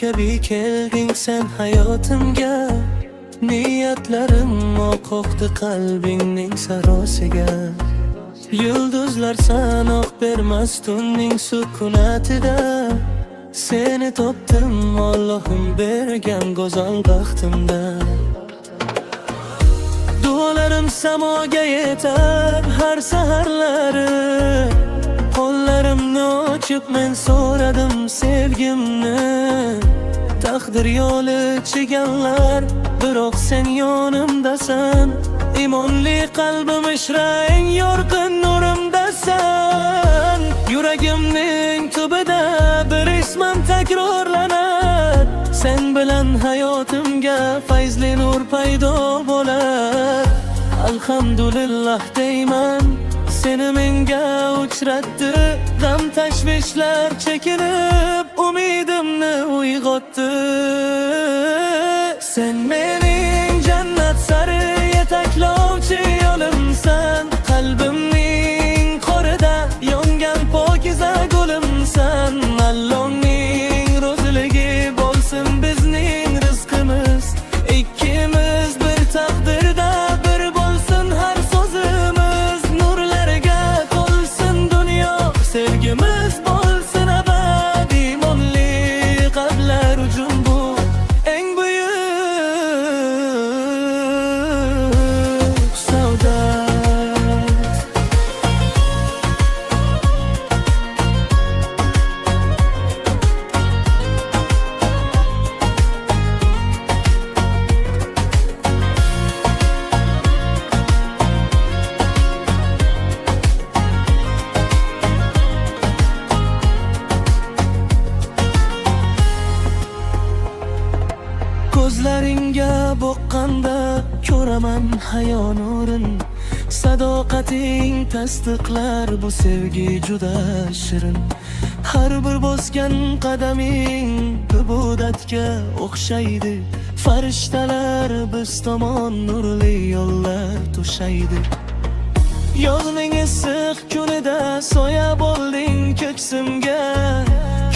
kabi kelding sen hayotimga. Niyatlarim oqoqdi qalbingning sarosiga. Yulduzlar sanoq bermas tunning sukunatida. Seni topdim Allohim bergan go'zal baxtimda. Duolarim samoga yetar har saharlari. Qo'llarimni ochib men so'radim sevgimni. Taqdir yo'li chiganlar, biroq sen yonimdasan. Imonli qalbim ishra eng yorqin nurimdasan. Yuragimning tubida bir ismim takrorlanar. Sen bilan hayotimga fayzli nur paydo bo'lar. Alhamdulillah deyman, seni menga uchratdi. G'am tashvishlar chekinib umidimni uyg'otdi. Sen mening jannat sari yetaklovchi yo'limsan. Qalbimning qorida yongan pokiza gulimsan. Allohning roziligi bo'lsin bizning rizqimiz. Ikkimiz bir taqdirda bir bo'lsin har so'zimiz. Nurlarga to'lsin dunyo, sevgimiz bo'lsin abad. Imonli qalblar uchun bu eng buyuk savdo. Ko'zlaringga boqqanda ko'raman hayo nurin. Sadoqating tasdiqlar bu sevgi juda shirin. Har bir bosgan qadaming ibodatga o'xshaydi. Farishtalar biz tomon nurli yo'llar to'shaydi. Yozning issiq kunida soya bo'lding ko'ksimga.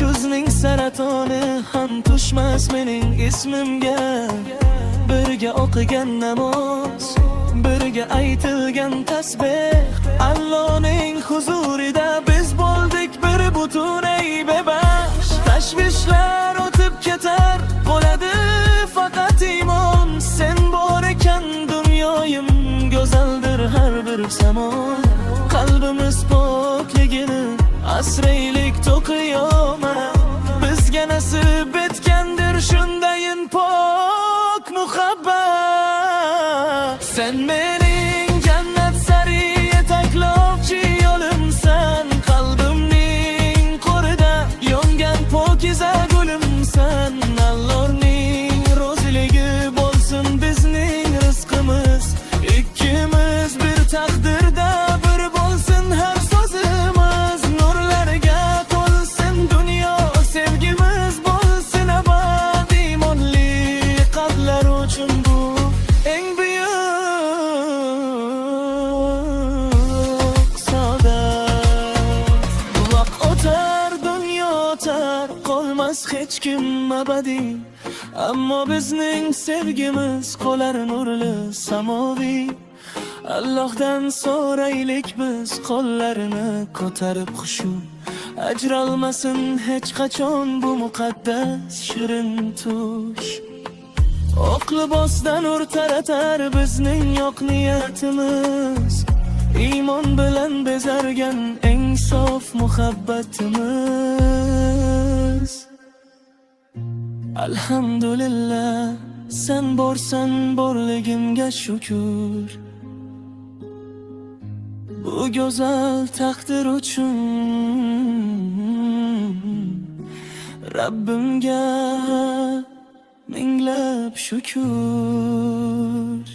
Ko'zning saratoni ham tushmas mening ismimga. Birga o'qigan namoz, birga aytilgan tasbeh. Allohning huzurida biz bo'ldik bir butun ey bebash. Tashvishlar o'tib ketar, qoladi faqat iymon. Sen bor ekan dunyoyim, go'zaldir har bir zamon. Qalbimiz pokligini asraylik to'qiyomat. Bizga nasib etgandir shundayin pok muhabbat. Sen mening jannat sari yetaklovchi yo'limsan. Qalbimning qorida yongan pokiza gulimsan. Allohning roziligi bo'lsin bizning rizqimiz. Ikkimiz bir taqdirda bir bo'lsin har so'zimiz. Nurlarga to'lsin dunyo, sevgimiz bo'lsin abad. Imonli qalblar uchun bu eng buyuk saodat. Vaqt o'tar, dunyo o'tar, qolmas hech kim abadiy. Ammo bizning sevgimiz qolar nurli samoviy. Allohdan so'raylik biz qo'llarini ko'tarib xushu. Ajralmasin hech qachon bu muqaddas shirin tush. Oq libosdan nur taratar bizning yo'q niyatimiz. Iymon bilan bezargan eng sof muhabbatimiz. Alhamdulillah, sen borsan borligimga shukr. Bu go'zal taqdir uchun Rabbimga minglab shukr.